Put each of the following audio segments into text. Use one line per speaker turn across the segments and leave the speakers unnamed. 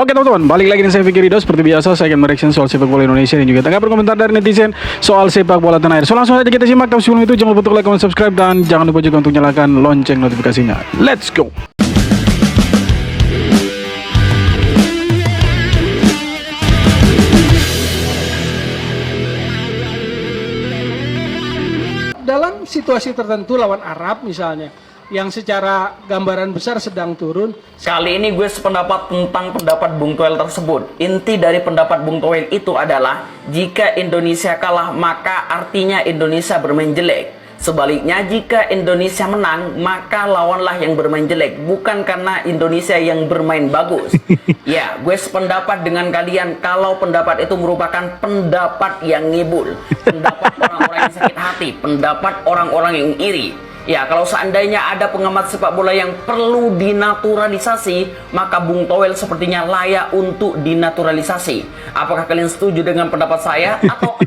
Oke teman-teman, balik lagi dengan saya Fikri Ridho. Seperti biasa saya akan mereaction soal sepak bola Indonesia dan juga tanggapan komentar dari netizen soal sepak bola tanah air. So langsung aja kita simak, tapi sebelum itu jangan lupa untuk like, comment, subscribe, dan jangan lupa juga untuk nyalakan lonceng notifikasinya. Let's go.
Dalam situasi tertentu lawan Arab misalnya, yang secara gambaran besar sedang turun.
Kali ini gue sependapat tentang pendapat Bung Toel tersebut. Inti dari pendapat Bung Toel itu adalah jika Indonesia kalah maka artinya Indonesia bermain jelek. Sebaliknya jika Indonesia menang maka lawanlah yang bermain jelek, bukan karena Indonesia yang bermain bagus. Ya, gue sependapat dengan kalian kalau pendapat itu merupakan pendapat yang ngibul, pendapat orang-orang yang sakit hati, pendapat orang-orang yang iri. Ya, kalau seandainya ada pengamat sepak bola yang perlu dinaturalisasi, maka Bung Toel sepertinya layak untuk dinaturalisasi. Apakah kalian setuju dengan pendapat saya? Atau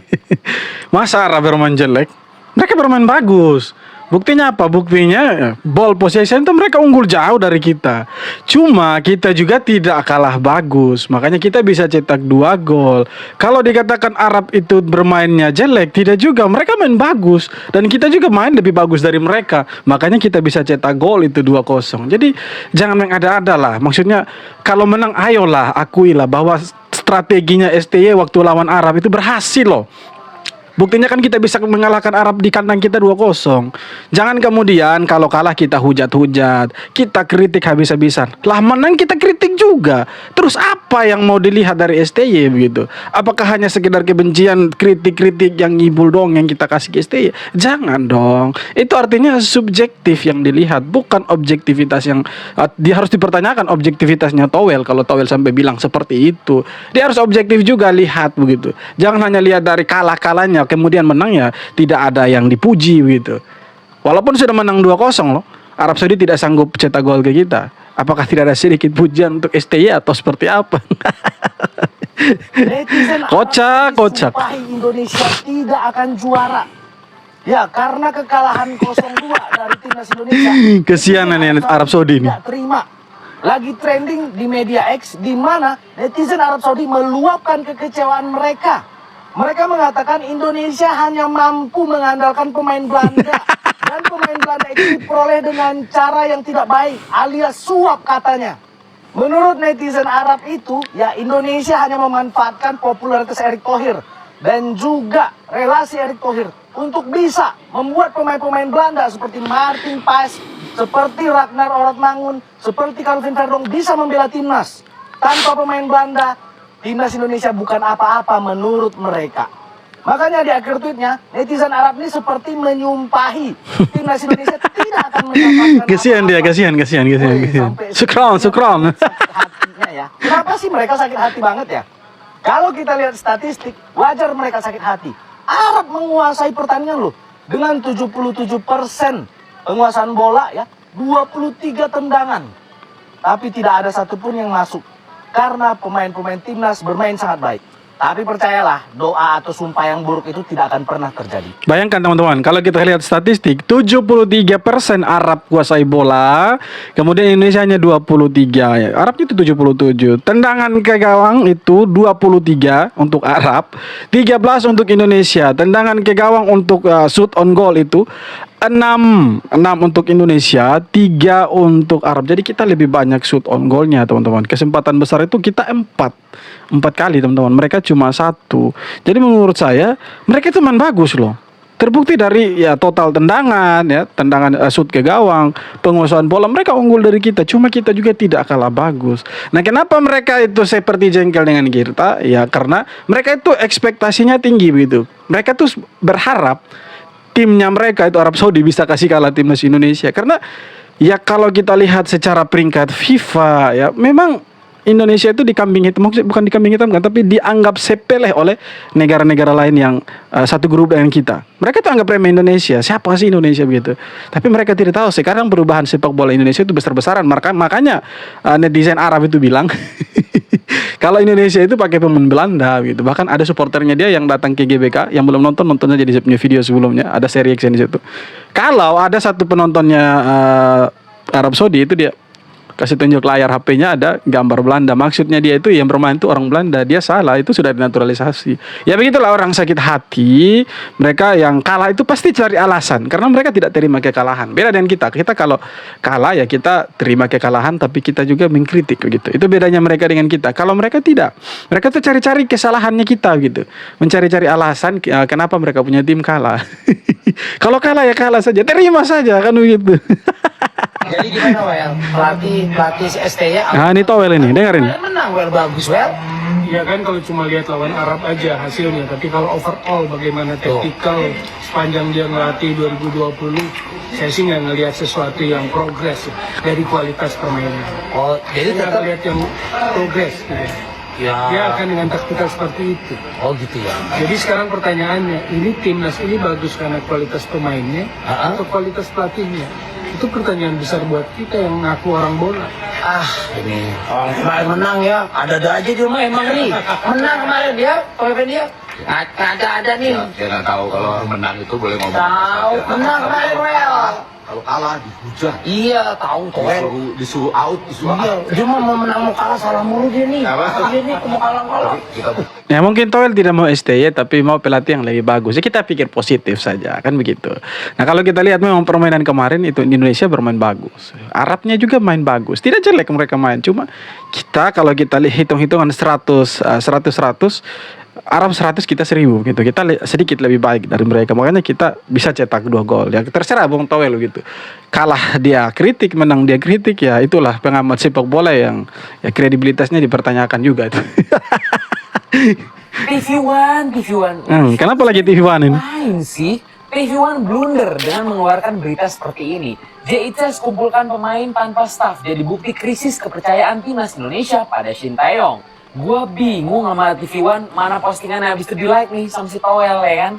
Masa Arab bermain jelek? Mereka bermain bagus. Buktinya apa? Buktinya ball possession itu mereka unggul jauh dari kita. Cuma kita juga tidak kalah bagus. Makanya kita bisa cetak 2 gol. Kalau dikatakan Arab itu bermainnya jelek, tidak juga. Mereka main bagus. Dan kita juga main lebih bagus dari mereka. Makanya kita bisa cetak gol itu 2-0. Jadi jangan mengada-ada lah. Maksudnya kalau menang ayolah, akuilah bahwa strateginya STY waktu lawan Arab itu berhasil loh. Buktinya kan kita bisa mengalahkan Arab di kandang kita 2-0. Jangan kemudian kalau kalah kita hujat-hujat, kita kritik habis-habisan. Lah menang kita kritik juga. Terus apa yang mau dilihat dari STY begitu? Apakah hanya sekedar kebencian, kritik-kritik yang ngibul dong yang kita kasih ke STY? Jangan dong. Itu artinya subjektif yang dilihat, bukan objektivitas yang dia harus dipertanyakan objektivitasnya Toel kalau Toel sampai bilang seperti itu. Dia harus objektif juga lihat begitu. Jangan hanya lihat dari kalah-kalahnya kemudian menangnya tidak ada yang dipuji gitu. Walaupun sudah menang 2-0 loh, Arab Saudi tidak sanggup cetak gol ke kita. Apakah tidak ada sedikit pujian untuk STY atau seperti apa? Kocak.
Indonesia tidak akan juara. Ya, karena kekalahan 0-2 dari timnas Indonesia.
Kesianan ya Arab Saudi ini.
Tidak terima. Lagi trending di media X di mana netizen Arab Saudi meluapkan kekecewaan mereka. Mereka mengatakan Indonesia hanya mampu mengandalkan pemain Belanda. Dan pemain Belanda itu diperoleh dengan cara yang tidak baik, alias suap katanya. Menurut netizen Arab itu, ya Indonesia hanya memanfaatkan popularitas Erick Thohir dan juga relasi Erick Thohir untuk bisa membuat pemain-pemain Belanda seperti Martin Paes, seperti Ragnar Orotmangun, seperti Calvin Verdong bisa membela timnas. Tanpa pemain Belanda, timnas Indonesia bukan apa-apa menurut mereka. Makanya di akhir tweetnya, netizen Arab ini seperti menyumpahi timnas Indonesia tidak akan mendapatkan
Kasihan dia, kasihan. Sukron.
Hatinya ya. Kenapa sih mereka sakit hati banget ya? Kalau kita lihat statistik, wajar mereka sakit hati. Arab menguasai pertandingan loh. Dengan 77% penguasaan bola ya, 23 tendangan. Tapi tidak ada satupun yang masuk. Karena pemain-pemain timnas bermain sangat baik. Tapi percayalah, doa atau sumpah yang buruk itu tidak akan pernah terjadi.
Bayangkan teman-teman, kalau kita lihat statistik 73% Arab kuasai bola, kemudian Indonesia hanya 23 ya. Arab itu 77. Tendangan ke gawang itu 23 untuk Arab, 13 untuk Indonesia. Tendangan ke gawang untuk shoot on goal itu 6 untuk Indonesia, 3 untuk Arab. Jadi kita lebih banyak shoot on goalnya teman-teman. Kesempatan besar itu kita 4 kali teman-teman. Mereka cuma 1. Jadi menurut saya mereka itu main bagus loh. Terbukti dari ya total tendangan ya, tendangan shoot ke gawang, penguasaan bola mereka unggul dari kita. Cuma kita juga tidak kalah bagus. Nah, kenapa mereka itu seperti jengkel dengan kita? Ya karena mereka itu ekspektasinya tinggi begitu. Mereka tuh berharap timnya mereka itu Arab Saudi bisa kasih kalah timnas Indonesia. Karena ya kalau kita lihat secara peringkat FIFA ya memang Indonesia itu dikambing hitam, maksudnya bukan dikambing hitam kan, tapi dianggap sepele oleh negara-negara lain yang satu grup dengan kita. Mereka tuh anggap remeh Indonesia. Siapa sih Indonesia begitu? Tapi mereka tidak tahu sekarang perubahan sepak bola Indonesia itu besar-besaran. Makanya netizen Arab itu bilang kalau Indonesia itu pakai pemain Belanda gitu. Bahkan ada supporternya dia yang datang ke GBK yang belum nonton aja di punya video sebelumnya. Ada seri action di situ. Kalau ada satu penontonnya Arab Saudi itu dia kasih tunjuk layar HP-nya ada gambar Belanda. Maksudnya dia itu yang bermain itu orang Belanda. Dia salah, itu sudah dinaturalisasi. Ya begitulah orang sakit hati. Mereka yang kalah itu pasti cari alasan karena mereka tidak terima kekalahan. Beda dengan kita. Kita kalau kalah ya kita terima kekalahan tapi kita juga mengkritik begitu. Itu bedanya mereka dengan kita. Kalau mereka tidak. Mereka tuh cari-cari kesalahannya kita gitu. Mencari-cari alasan kenapa mereka punya tim kalah. Kalau kalah ya kalah saja. Terima saja kan begitu.
Jadi gimana Wel? Pelatih si STY
Nah ini Towel ini, dengerin.
menang Wel, bagus Wel.
Ya kan kalau cuma lihat lawan Arab aja hasilnya, tapi kalau overall bagaimana taktikal sepanjang dia ngelatih 2020, saya sih nggak ngelihat sesuatu yang progres ya, dari kualitas permainan.
Oh, jadi
Nggak
tetap
ngelihat yang progres gitu.
ya.
Dia akan dengan taktikal seperti itu.
Oh gitu ya.
Jadi sekarang pertanyaannya, ini timnas ini bagus karena kualitas pemainnya atau kualitas pelatihnya? Itu pertanyaan besar buat kita yang ngaku orang bola.
Ah, ini orang kemarin menang ya. Ada-ada aja di rumah emang nih. Menang kemarin dia, pemimpin dia. Ada nih.
Saya nggak tahu kalau orang menang itu boleh ngomong.
Tahu, menang kemarin Wel.
Kalau kalah dihujat,
Iya, tahu tuh Wel.
disuruh out, disuruh
Iya,
out.
dia mau menang mau kalah salah mulu dia nih.
Apa?
Dia nih mau kalah.
Kita
Ya mungkin Towel tidak mau STY tapi mau pelatih yang lebih bagus. Ya kita pikir positif saja kan begitu. Nah kalau kita lihat memang permainan kemarin itu Indonesia bermain bagus. Arabnya juga main bagus. Tidak jelek mereka main. Cuma kita kalau kita hitung-hitungan 100 Arab 100 kita 1000 gitu. Kita sedikit lebih baik dari mereka. Makanya kita bisa cetak 2 gol. Ya terserah Bung Towel gitu. Kalah dia kritik, menang dia kritik ya itulah pengamat sepak bola yang ya kredibilitasnya dipertanyakan juga itu.
TV One.
Kenapa lagi TV One ini?
Lain sih. TV One blunder dengan mengeluarkan berita seperti ini. JICS kumpulkan pemain tanpa staff jadi bukti krisis kepercayaan timnas Indonesia pada Shin Taeyong. Gua bingung sama TV One mana postingannya habis itu di like nih sama si Towel ya kan.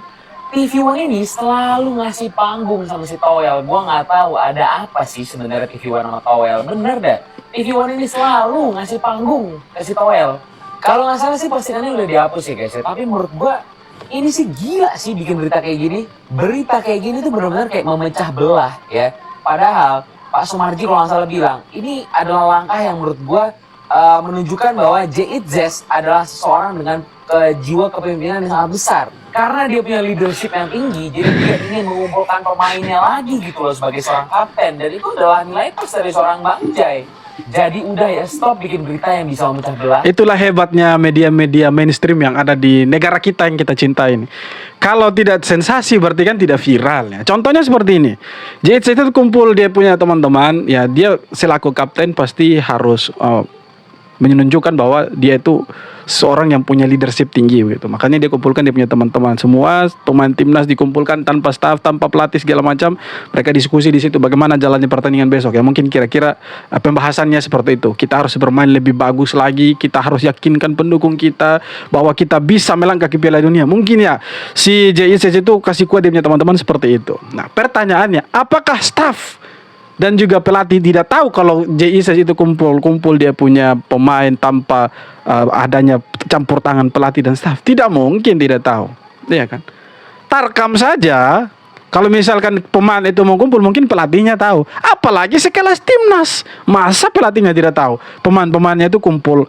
TV One ini selalu ngasih panggung sama si Towel. Gua nggak tahu ada apa sih sebenarnya TV One sama Towel. Bener dah. TV One ini selalu ngasih panggung ke si Towel. Kalau nggak salah sih postingannya udah dihapus ya guys ya. Tapi menurut gua ini sih gila sih bikin berita kayak gini. Berita kayak gini tuh benar-benar kayak memecah belah ya. Padahal Pak Sumarji kalau nggak salah bilang ini adalah langkah yang menurut gua menunjukkan bahwa JICS adalah seseorang dengan jiwa kepemimpinan yang sangat besar. Karena dia punya leadership yang tinggi, jadi dia ingin mengumpulkan pemainnya lagi gitu loh sebagai seorang kapten. Dan itu adalah nilai plus dari seorang Bang Jai. Jadi udah ya stop bikin berita yang bisa memecah belah.
Itulah hebatnya media-media mainstream yang ada di negara kita yang kita cintai ini. Kalau tidak sensasi berarti kan tidak viral ya. Contohnya seperti ini. JICS itu kumpul dia punya teman-teman, ya dia selaku kapten pasti harus menunjukkan bahwa dia itu seorang yang punya leadership tinggi gitu. Makanya dia kumpulkan dia punya teman-teman semua, pemain timnas dikumpulkan tanpa staff, tanpa pelatih segala macam. Mereka diskusi di situ bagaimana jalannya pertandingan besok. Ya mungkin kira-kira pembahasannya seperti itu. Kita harus bermain lebih bagus lagi, kita harus yakinkan pendukung kita bahwa kita bisa melangkah ke Piala Dunia. Mungkin ya si JICS itu kasih kuat dia punya teman-teman seperti itu. Nah, pertanyaannya, apakah staff dan juga pelatih tidak tahu kalau JICS itu kumpul dia punya pemain tanpa adanya campur tangan pelatih dan staf? Tidak mungkin tidak tahu, ya kan? Tarkam saja. Kalau misalkan pemain itu mau kumpul, mungkin pelatihnya tahu. Apalagi sekelas timnas, masa pelatihnya tidak tahu? Pemain-pemainnya itu kumpul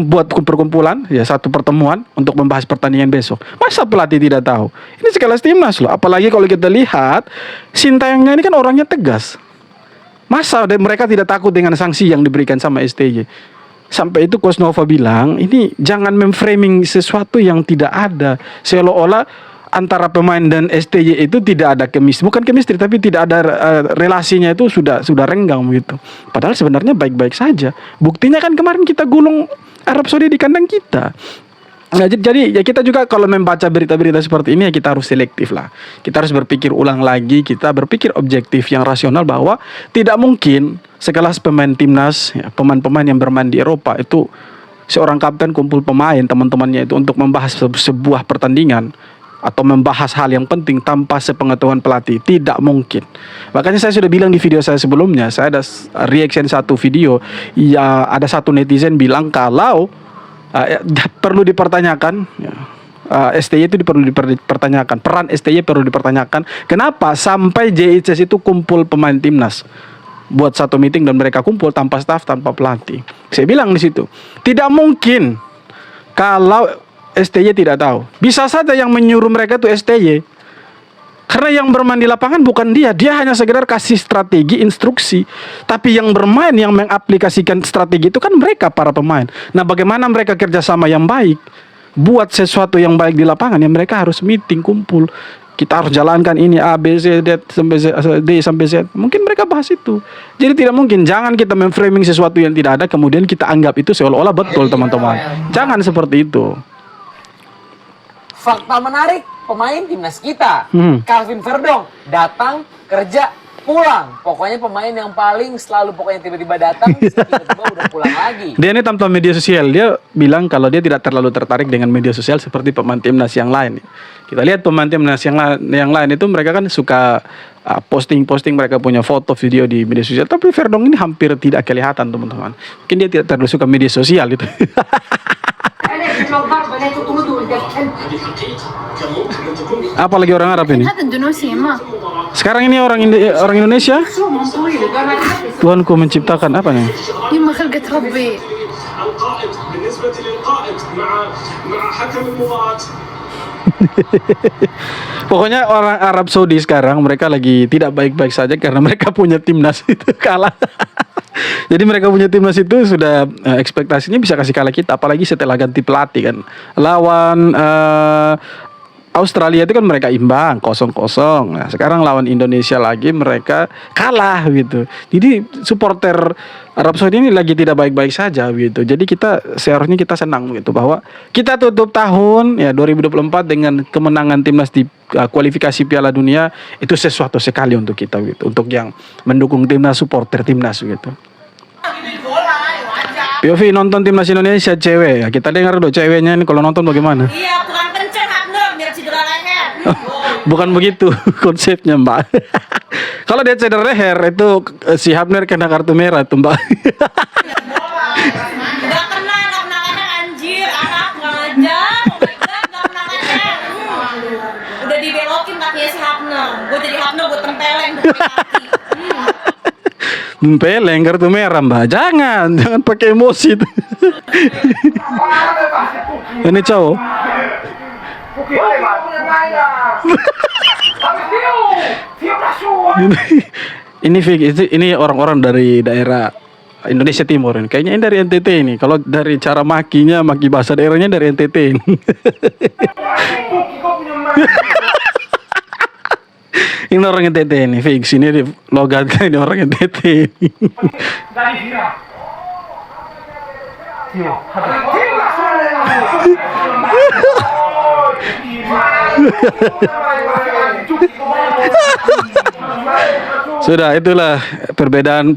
buat perkumpulan, ya satu pertemuan untuk membahas pertandingan besok. Masa pelatih tidak tahu? Ini sekelas timnas loh. Apalagi kalau kita lihat Shin Taeyongnya ini kan orangnya tegas. Masa mereka tidak takut dengan sanksi yang diberikan sama STY? Sampai itu Coach Nova bilang, ini jangan memframing sesuatu yang tidak ada, seolah-olah antara pemain dan STY itu tidak ada bukan chemistry tapi tidak ada relasinya itu sudah renggang gitu. Padahal sebenarnya baik-baik saja. Buktinya kan kemarin kita gulung Arab Saudi di kandang kita. Nah, jadi ya kita juga kalau membaca berita-berita seperti ini ya kita harus selektif lah. Kita harus berpikir ulang lagi, kita berpikir objektif yang rasional bahwa tidak mungkin sekelas pemain timnas, ya, pemain-pemain yang bermain di Eropa itu seorang kapten kumpul pemain teman-temannya itu untuk membahas sebuah pertandingan atau membahas hal yang penting tanpa sepengetahuan pelatih. Tidak mungkin. Makanya saya sudah bilang di video saya sebelumnya, saya ada reaction satu video, ya ada satu netizen bilang kalau perlu dipertanyakan ya, STY itu perlu dipertanyakan, peran STY perlu dipertanyakan. Kenapa sampai JICS itu kumpul pemain timnas? buat satu meeting dan mereka kumpul tanpa staff, tanpa pelatih. Saya bilang di situ, tidak mungkin kalau STY tidak tahu. Bisa saja yang menyuruh mereka itu STY. Karena yang bermain di lapangan bukan dia hanya sekedar kasih strategi, instruksi. Tapi yang bermain, yang mengaplikasikan strategi itu kan mereka, para pemain. Nah, bagaimana mereka kerjasama yang baik, buat sesuatu yang baik di lapangan, ya mereka harus meeting, kumpul. Kita harus jalankan ini A, B, C, D sampai Z. Mungkin mereka bahas itu. Jadi tidak mungkin, jangan kita memframing sesuatu yang tidak ada, kemudian kita anggap itu seolah-olah betul, teman-teman. Jangan seperti itu.
Fakta menarik, pemain timnas kita, Calvin Verdong, datang, kerja, pulang. Pokoknya pemain yang paling selalu pokoknya tiba-tiba datang, tiba-tiba udah pulang lagi.
Dia ini tanpa media sosial, dia bilang kalau dia tidak terlalu tertarik dengan media sosial seperti pemain timnas yang lain. Kita lihat pemain timnas yang lain itu mereka kan suka posting-posting, mereka punya foto, video di media sosial. Tapi Verdong ini hampir tidak kelihatan, teman-teman. Mungkin dia tidak terlalu suka media sosial itu. Apalagi orang Arab ini. Sekarang ini orang Indonesia. Tuhanku menciptakan apa nih? Pokoknya orang Arab Saudi sekarang mereka lagi tidak baik-baik saja karena mereka punya timnas itu kalah. Jadi mereka punya timnas itu sudah ekspektasinya bisa kasih kalah kita, apalagi setelah ganti pelatih kan. Lawan Australia itu kan mereka imbang 0-0. Nah, sekarang lawan Indonesia lagi mereka kalah gitu. Jadi supporter Arab Saudi ini lagi tidak baik-baik saja gitu. Jadi seharusnya kita senang gitu bahwa kita tutup tahun ya 2024 dengan kemenangan timnas di kualifikasi Piala Dunia, itu sesuatu sekali untuk kita gitu. Untuk yang mendukung timnas, supporter timnas gitu. POV nonton timnas Indonesia cewek ya. Kita dengar dulu ceweknya ini kalau nonton bagaimana?
Iya, kurang kenceng Abner biar cedera leher.
Bukan begitu konsepnya, Mbak. Kalau dia cedera leher itu si Hapner kena kartu merah tuh, Mbak.
Gak kena leher anjir, anak gak ngajar. Oh my god, gak kena leher. Udah dibelokin kakinya si Hapner. Gue jadi Hapner, gue tempeleng di kaki.
Peleng kartu merah, Mbak. Jangan pakai emosi. Ini cowok. Ini orang-orang dari daerah Indonesia Timur ini. Kayaknya ini dari NTT ini. Kalau dari cara maki bahasa daerahnya dari NTT ini. Ini orang NTT ini, fix ini di logatnya ini orang NTT ini. Sudah, itulah perbedaan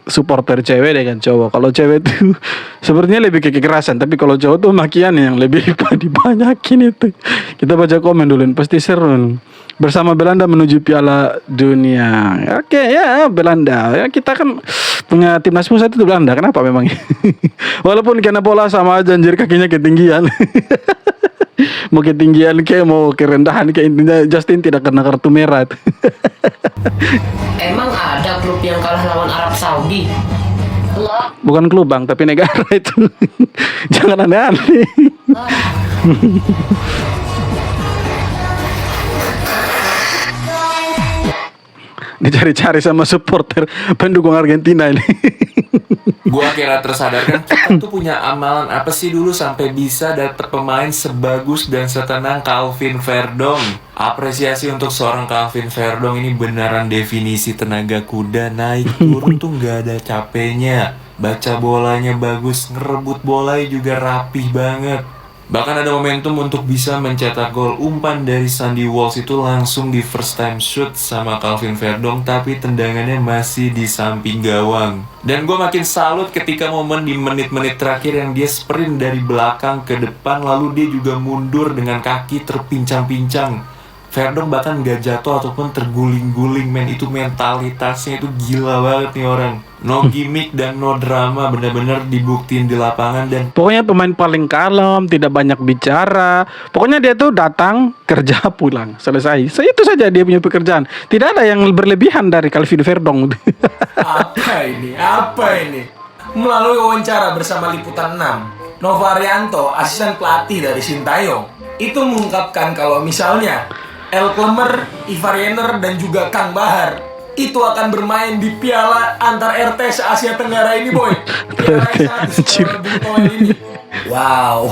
supporter cewek dengan cowok. Kalau cewek itu sepertinya lebih ke kekerasan, tapi kalau cowok tuh makian yang lebih dibanyakin itu. Kita baca komen dulu, pasti seru. Bersama Belanda menuju Piala Dunia. Oke ya, Belanda. Ya, kita kan punya timnas pusat itu Belanda. Kenapa memang? Walaupun kena bola sama aja, anjir, kakinya ketinggian. Mau ketinggian kayak mau kerendahan kayak, intinya Justin tidak kena kartu merah.
Emang ada klub yang kalah lawan Arab Saudi?
Bukan klub, Bang, tapi negara itu. Jangan aneh-aneh. Dicari-cari sama supporter pendukung Argentina ini.
Gua akhirnya tersadarkan kita tuh punya amalan apa sih dulu sampai bisa dapet pemain sebagus dan setenang Calvin Verdong. Apresiasi untuk seorang Calvin Verdong, ini beneran definisi tenaga kuda, naik turun tuh nggak ada capeknya. Baca bolanya bagus, ngerebut bola juga rapih banget. Bahkan ada momentum untuk bisa mencetak gol. Umpan dari Sandy Walsh itu langsung di first time shoot sama Calvin Verdong, tapi tendangannya masih di samping gawang. Dan gue makin salut ketika momen di menit-menit terakhir yang dia sprint dari belakang ke depan, lalu dia juga mundur dengan kaki terpincang-pincang. Verdong bahkan gak jatuh ataupun terguling-guling, men. Itu mentalitasnya itu gila banget nih orang. No gimmick dan no drama, bener-bener dibuktiin di lapangan. Dan
Pokoknya pemain paling kalem, tidak banyak bicara. Pokoknya dia tuh datang, kerja, pulang, selesai. Itu saja dia punya pekerjaan. Tidak ada yang berlebihan dari Calvin Verdong.
Apa ini? Apa ini? Melalui wawancara bersama Liputan 6, Nova Arianto, asisten pelatih dari Sintayong, itu mengungkapkan kalau misalnya El Clemer, Ivar Jenner, dan juga Kang Bahar itu akan bermain di piala antar RT se-Asia Tenggara ini, boy. Piala yang sangat istimewa Bung Toel ini. Wow.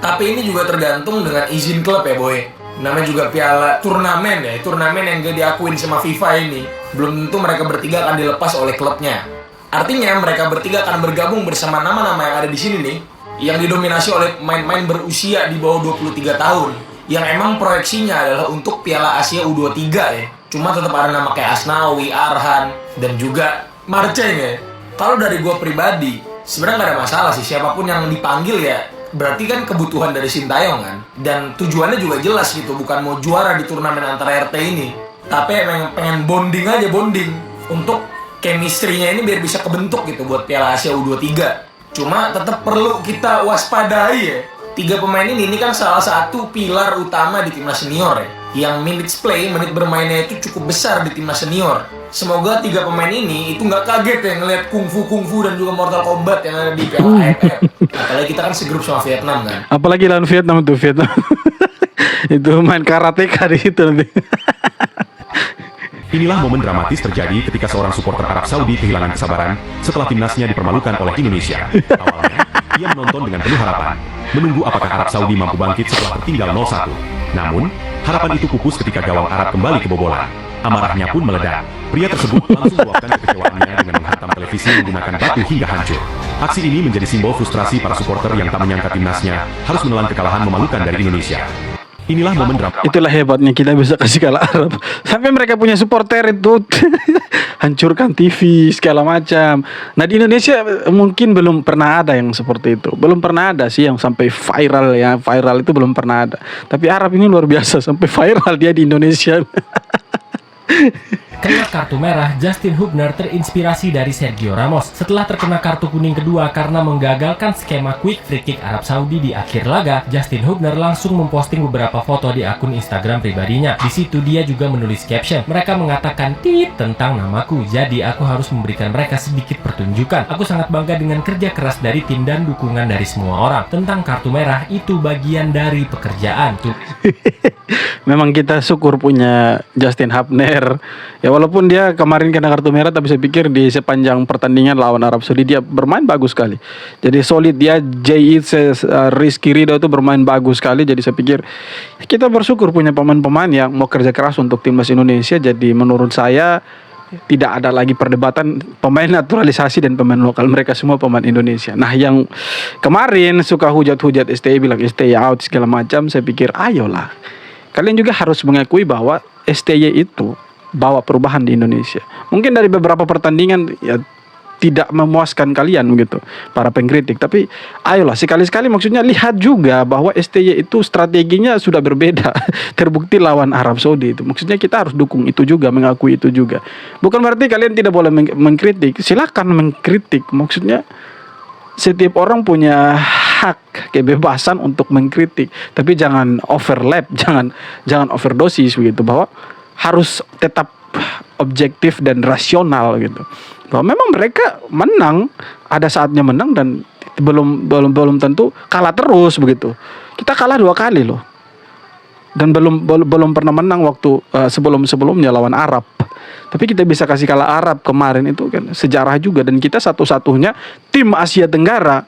Tapi ini juga tergantung dengan izin klub ya, boy. Namanya juga piala turnamen ya, turnamen yang gak diakuin sama FIFA ini. Belum tentu mereka bertiga akan dilepas oleh klubnya. Artinya mereka bertiga akan bergabung bersama nama-nama yang ada di sini nih, yang didominasi oleh pemain-pemain berusia di bawah 23 tahun. Yang emang proyeksinya adalah untuk Piala Asia U23 ya. Cuma tetap ada nama kayak Asnawi, Arhan, dan juga Marceng ya. Kalau dari gue pribadi, sebenarnya nggak ada masalah sih siapapun yang dipanggil ya. Berarti kan kebutuhan dari Sintayong kan. Dan tujuannya juga jelas gitu, bukan mau juara di turnamen antar RT ini. Tapi emang pengen bonding aja, bonding. Untuk chemistry-nya ini biar bisa kebentuk gitu buat Piala Asia U23. Cuma tetap perlu kita waspadai ya. 3 pemain ini kan salah satu pilar utama di timnas senior ya. Yang menit bermainnya itu cukup besar di timnas senior. Semoga 3 pemain ini itu nggak kaget ya ngelihat kungfu dan juga Mortal Kombat yang ada di Piala AFF. Apalagi kita kan segrup sama Vietnam kan.
Apalagi lawan Vietnam tuh, Vietnam. Itu main karateka di situ nanti.
Inilah momen dramatis terjadi ketika seorang supporter Arab Saudi kehilangan kesabaran setelah timnasnya dipermalukan oleh Indonesia. Awalnya, ia menonton dengan penuh harapan, menunggu apakah Arab Saudi mampu bangkit setelah tertinggal 0-1. Namun, harapan itu pupus ketika gawang Arab kembali kebobolan. Amarahnya pun meledak. Pria tersebut langsung meluapkan kekecewaannya dengan menghantam televisi menggunakan batu hingga hancur. Aksi ini menjadi simbol frustrasi para supporter yang tak menyangka timnasnya harus menelan kekalahan memalukan dari Indonesia. Inilah momen drama.
Itulah hebatnya kita bisa kasih kalah Arab. Sampai mereka punya supporter itu hancurkan TV segala macam. Nah di Indonesia mungkin belum pernah ada yang seperti itu. Belum pernah ada sih yang sampai viral ya. Viral itu belum pernah ada. Tapi Arab ini luar biasa sampai viral dia di Indonesia.
Kena kartu merah, Justin Hubner terinspirasi dari Sergio Ramos setelah terkena kartu kuning kedua karena menggagalkan skema quick free kick Arab Saudi di akhir laga. Justin Hubner langsung memposting beberapa foto di akun Instagram pribadinya. Di situ dia juga menulis caption, "Mereka mengatakan tit tentang namaku, jadi aku harus memberikan mereka sedikit pertunjukan. Aku sangat bangga dengan kerja keras dari tim dan dukungan dari semua orang. Tentang kartu merah, itu bagian dari pekerjaan." Tuh.
Memang kita syukur punya Justin Hubner. Ya walaupun dia kemarin kena kartu merah, tapi saya pikir di sepanjang pertandingan lawan Arab Saudi dia bermain bagus sekali. Jadi solid dia. Rizky Ridho itu bermain bagus sekali. Jadi saya pikir kita bersyukur punya pemain-pemain yang mau kerja keras untuk timnas Indonesia. Jadi menurut saya tidak ada lagi perdebatan pemain naturalisasi dan pemain lokal, mereka semua pemain Indonesia. Nah yang kemarin suka hujat-hujat STI bilang STI out segala macam, saya pikir ayolah kalian juga harus mengakui bahwa STY itu bawa perubahan di Indonesia. Mungkin dari beberapa pertandingan ya tidak memuaskan kalian begitu para pengkritik, tapi ayolah sekali-sekali maksudnya lihat juga bahwa STY itu strateginya sudah berbeda. Terbukti lawan Arab Saudi itu. Maksudnya kita harus dukung itu juga, mengakui itu juga. Bukan berarti kalian tidak boleh mengkritik. Silakan mengkritik. Maksudnya setiap orang punya hak kebebasan untuk mengkritik, tapi jangan overlap, jangan overdosis begitu, bahwa harus tetap objektif dan rasional gitu. Bahwa memang mereka menang, ada saatnya menang dan belum tentu kalah terus begitu. Kita kalah 2 kali loh. Dan belum pernah menang waktu sebelumnya lawan Arab. Tapi kita bisa kasih kalah Arab kemarin itu kan sejarah juga, dan kita satu-satunya tim Asia Tenggara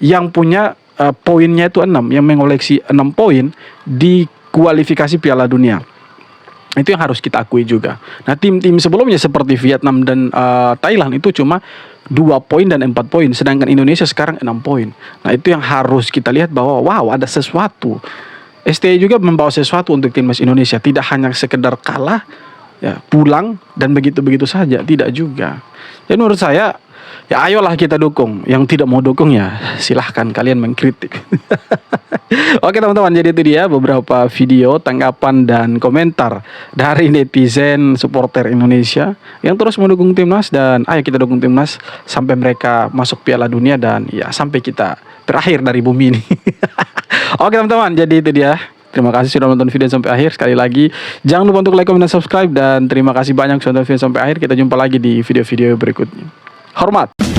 yang punya poinnya itu 6, yang mengoleksi 6 poin di kualifikasi Piala Dunia. Itu yang harus kita akui juga. Nah tim-tim sebelumnya seperti Vietnam dan Thailand itu cuma 2 poin dan 4 poin, sedangkan Indonesia sekarang 6 poin. Nah itu yang harus kita lihat bahwa wow ada sesuatu. STI juga membawa sesuatu untuk timnas Indonesia, tidak hanya sekedar kalah, ya pulang dan begitu saja, tidak juga. Jadi menurut saya Ya ayolah kita dukung. Yang tidak mau dukung ya silahkan kalian mengkritik. Oke teman-teman, jadi itu dia beberapa video tanggapan dan komentar dari netizen supporter Indonesia yang terus mendukung timnas, dan ayo kita dukung timnas sampai mereka masuk Piala Dunia dan ya sampai kita berakhir dari bumi ini. Oke teman-teman, jadi itu dia. Terima kasih sudah nonton video sampai akhir. Sekali lagi jangan lupa untuk like, comment, dan subscribe, dan terima kasih banyak sudah nonton video sampai akhir. Kita jumpa lagi di video-video berikutnya. Hormat.